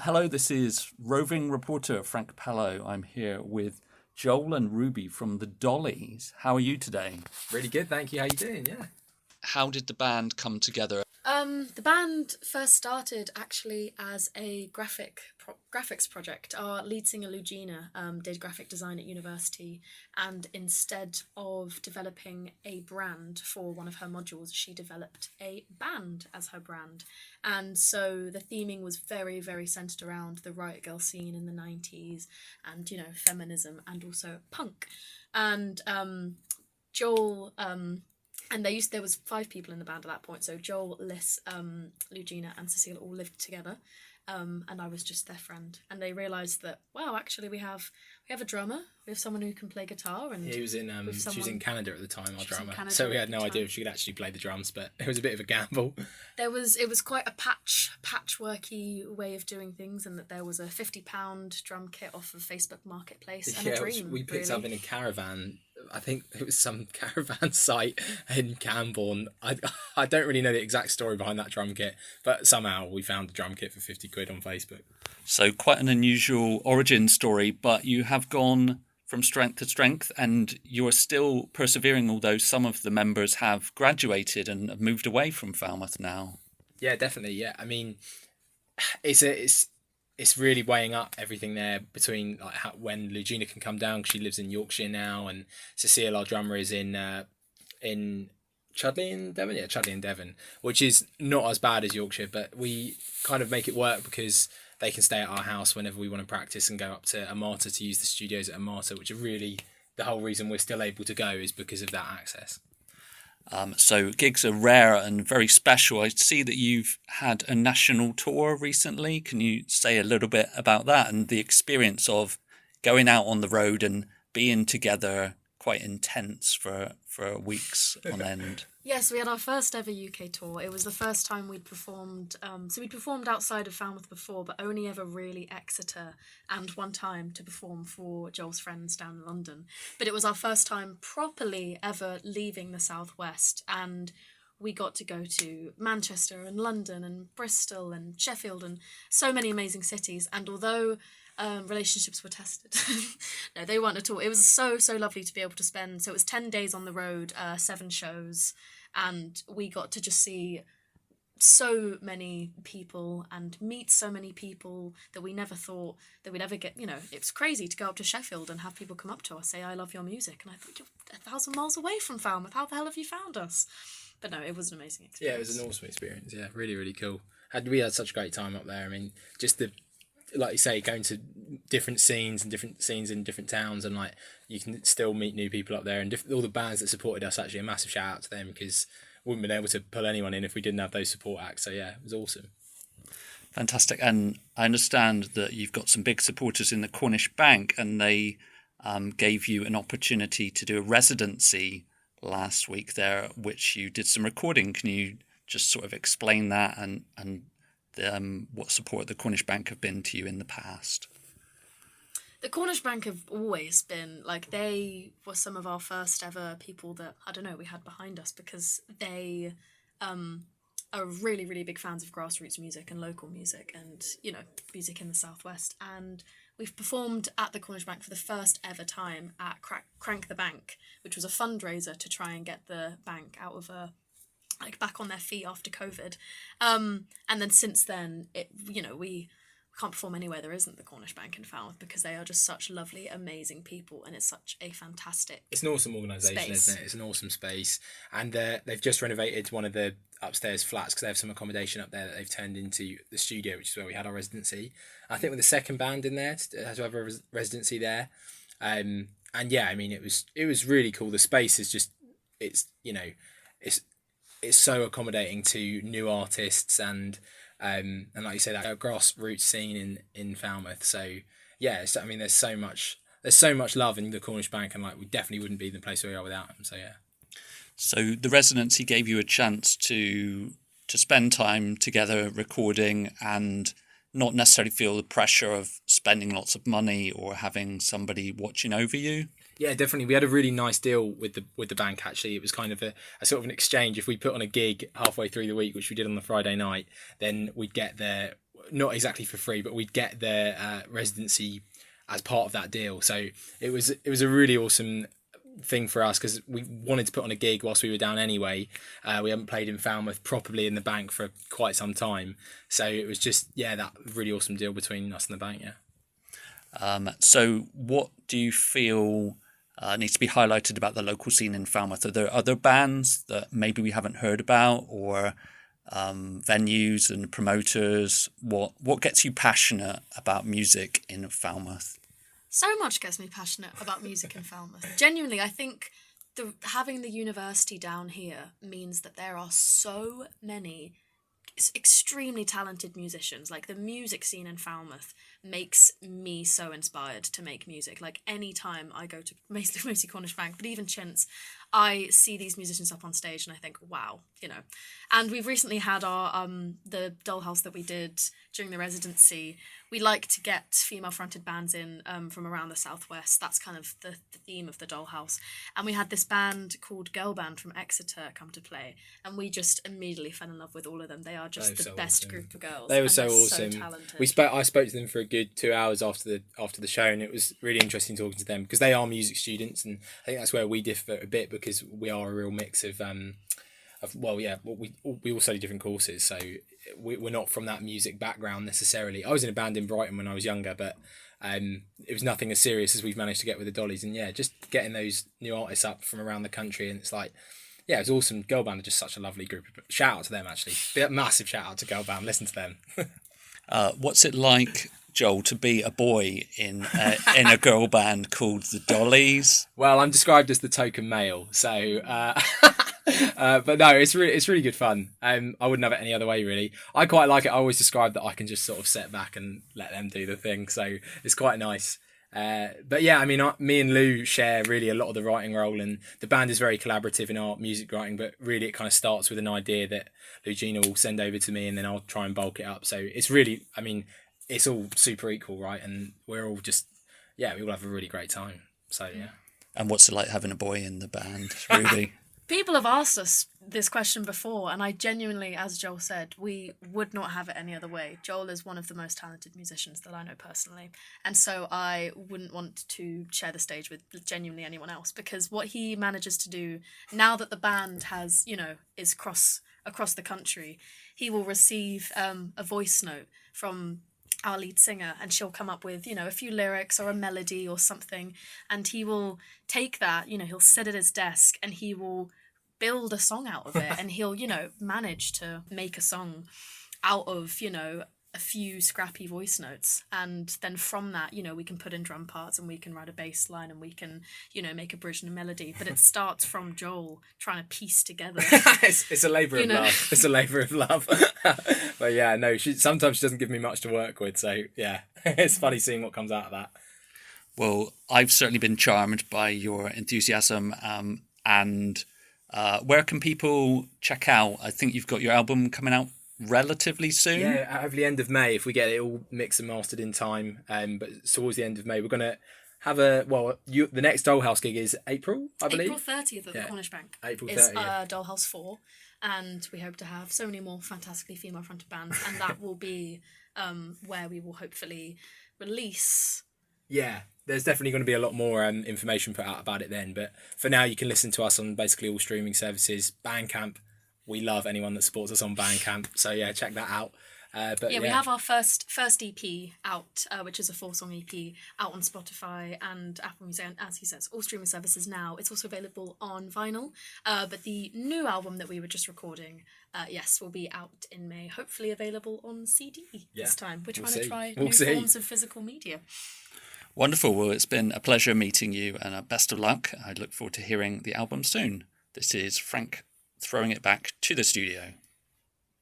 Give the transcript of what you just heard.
Hello, this is roving reporter Frank Pello. I'm here with Joel and Ruby from the Dollies. How are you today? Really good, thank you. How you doing? Yeah. How did the band come together? The band first started actually as a graphics project. Our lead singer Lugina did graphic design at university, and instead of developing a brand for one of her modules, she developed a band as her brand. And so the theming was very, very centered around the riot girl scene in the 90s and, feminism and also punk. And Joel and there was 5 people in the band at that point. So Joel, Liz, Lugina, and Cecile all lived together, and I was just their friend. And they realised that, wow, actually we have a drummer, we have someone who can play guitar, and He was in she was in Canada at the time, our drummer. Canada So we at had the no idea time. if she could actually play the drums, but it was a bit of a gamble. It was quite a patchworky way of doing things, and that there was a £50 drum kit off of Facebook Marketplace, and a dream. We picked really. up in a caravan. I think it was some caravan site in Camborne. I don't really know the exact story behind that drum kit, but somehow we found the drum kit for 50 quid on Facebook. So quite an unusual origin story, but you have gone from strength to strength and you're still persevering, although some of the members have graduated and have moved away from Falmouth now. Yeah, definitely. Yeah, I mean, it's really weighing up everything there between like when Lugina can come down because she lives in Yorkshire now, and Cecile, our drummer, is in Chudley in Devon. Yeah, Chudley in Devon, which is not as bad as Yorkshire, but we kind of make it work because they can stay at our house whenever we want to practice and go up to Amata to use the studios at Amata, which are really the whole reason we're still able to go is because of that access. So gigs are rare and very special. I see that you've had a national tour recently. Can you say a little bit about that and the experience of going out on the road and being together quite intense for weeks on end? Yes, we had our first ever UK tour. It was the first time we'd performed. So we'd performed outside of Falmouth before, but only ever really Exeter, and one time to perform for Joel's friends down in London. But it was our first time properly ever leaving the Southwest, and we got to go to Manchester and London and Bristol and Sheffield and so many amazing cities. And although relationships were tested. No, they weren't at all. It was so lovely to be able to spend. So it was 10 days on the road, 7 shows, and we got to just see so many people and meet so many people that we never thought that we'd ever get. It's crazy to go up to Sheffield and have people come up to us, say, "I love your music," and I thought, you're 1,000 miles away from Falmouth. How the hell have you found us? But no, it was an amazing experience. Yeah, it was an awesome experience. Yeah, really, really cool. We had such a great time up there. I mean, just like you say, going to different scenes in different towns, and like you can still meet new people up there, and all the bands that supported us. Actually, a massive shout out to them because we wouldn't been able to pull anyone in if we didn't have those support acts. So yeah, it was awesome. Fantastic. And I understand that you've got some big supporters in the Cornish Bank, and they gave you an opportunity to do a residency last week there, which you did some recording. Can you just sort of explain that and what support the Cornish Bank have been to you in the past? The Cornish Bank have always been, they were some of our first ever people that, we had behind us, because they are really, really big fans of grassroots music and local music and, music in the Southwest. And we've performed at the Cornish Bank for the first ever time at Crank the Bank, which was a fundraiser to try and get the bank out of back on their feet after COVID. And then since then, we can't perform anywhere there isn't the Cornish Bank in Falmouth, because they are just such lovely, amazing people, and it's such a fantastic It's an awesome organisation, space. Isn't it? It's an awesome space. And they've just renovated one of the upstairs flats because they have some accommodation up there that they've turned into the studio, which is where we had our residency. I think with the second band in there to have a residency there. And yeah, I mean, it was really cool. The space is just, it's so accommodating to new artists and like you say, that grassroots scene in Falmouth. So yeah, there's so much love in the Cornish Bank, and we definitely wouldn't be in the place where we are without them. So yeah. So the residency gave you a chance to spend time together recording and not necessarily feel the pressure of spending lots of money or having somebody watching over you. Yeah, definitely. We had a really nice deal with the bank, actually. It was kind of a sort of an exchange. If we put on a gig halfway through the week, which we did on the Friday night, then we'd get not exactly for free, but we'd get their residency as part of that deal. So it was a really awesome thing for us because we wanted to put on a gig whilst we were down anyway. We haven't played in Falmouth properly in the Bank for quite some time, so it was just that really awesome deal between us and the Bank. So what do you feel needs to be highlighted about the local scene in Falmouth? Are there other bands that maybe we haven't heard about, or venues and promoters? What gets you passionate about music in Falmouth? So much gets me passionate about music in Falmouth. Genuinely, I think having the university down here means that there are so many extremely talented musicians. Like, the music scene in Falmouth makes me so inspired to make music. Like, any time I go to mostly Cornish Bank, but even Chintz, I see these musicians up on stage and I think, wow, And we've recently had our the Dollhouse that we did during the residency. We like to get female-fronted bands in from around the southwest. That's kind of the theme of the Dollhouse. And we had this band called Girl Band from Exeter come to play, and we just immediately fell in love with all of them. They are just the best group of girls. They were so awesome. So talented. I spoke to them for a good 2 hours after the show, and it was really interesting talking to them because they are music students, and I think that's where we differ a bit because we are a real mix of we all study different courses, so we're not from that music background necessarily. I was in a band in Brighton when I was younger, but it was nothing as serious as we've managed to get with the Dollies, and just getting those new artists up from around the country, and it's like, it was awesome. Girl Band are just such a lovely group. Shout out to them, actually. Massive shout out to Girl Band. Listen to them. What's it like, Joel, to be a boy in a girl band called the Dollies? Well, I'm described as the token male, so but no, it's really good fun. I wouldn't have it any other way, really. I quite like it. I always describe that I can just sort of sit back and let them do the thing, so it's quite nice. But yeah, I mean, me and Lou share really a lot of the writing role, and the band is very collaborative in our music writing, but really it kind of starts with an idea that Lugina will send over to me, and then I'll try and bulk it up. So it's really, I mean, it's all super equal, right? And we're all just, we all have a really great time. So yeah. And what's it like having a boy in the band, Ruby? People have asked us this question before, and I genuinely, as Joel said, we would not have it any other way. Joel is one of the most talented musicians that I know personally, and so I wouldn't want to share the stage with genuinely anyone else, because what he manages to do, now that the band has, is across the country, he will receive a voice note from our lead singer, and she'll come up with, a few lyrics or a melody or something, and he will take that, he'll sit at his desk and he will build a song out of it, and he'll, manage to make a song out of, a few scrappy voice notes, and then from that, we can put in drum parts and we can write a bass line and we can, make a bridge and a melody, but it starts from Joel trying to piece together. It's a labour of love. It's a labour of love. But yeah, no, sometimes she doesn't give me much to work with, so yeah, it's funny seeing what comes out of that. Well, I've certainly been charmed by your enthusiasm, and where can people check out? I think you've got your album coming out relatively soon. Yeah, hopefully end of May if we get it all mixed and mastered in time. But towards the end of May, we're gonna have the next Dollhouse gig is April, I believe. April 30th at the Cornish Bank. April 30th. Is Dollhouse 4, and we hope to have so many more fantastically female-fronted bands, and that will be where we will hopefully release. Yeah, there's definitely going to be a lot more information put out about it then. But for now, you can listen to us on basically all streaming services. Bandcamp, we love anyone that supports us on Bandcamp. So yeah, check that out. We have our first EP out, which is a 4-song EP out on Spotify and Apple Music, and as he says, all streaming services now. It's also available on vinyl, but the new album that we were just recording, will be out in May, hopefully available on CD this time. We're trying to try new forms of physical media. Wonderful. Well, it's been a pleasure meeting you, and best of luck. I look forward to hearing the album soon. This is Frank throwing it back to the studio.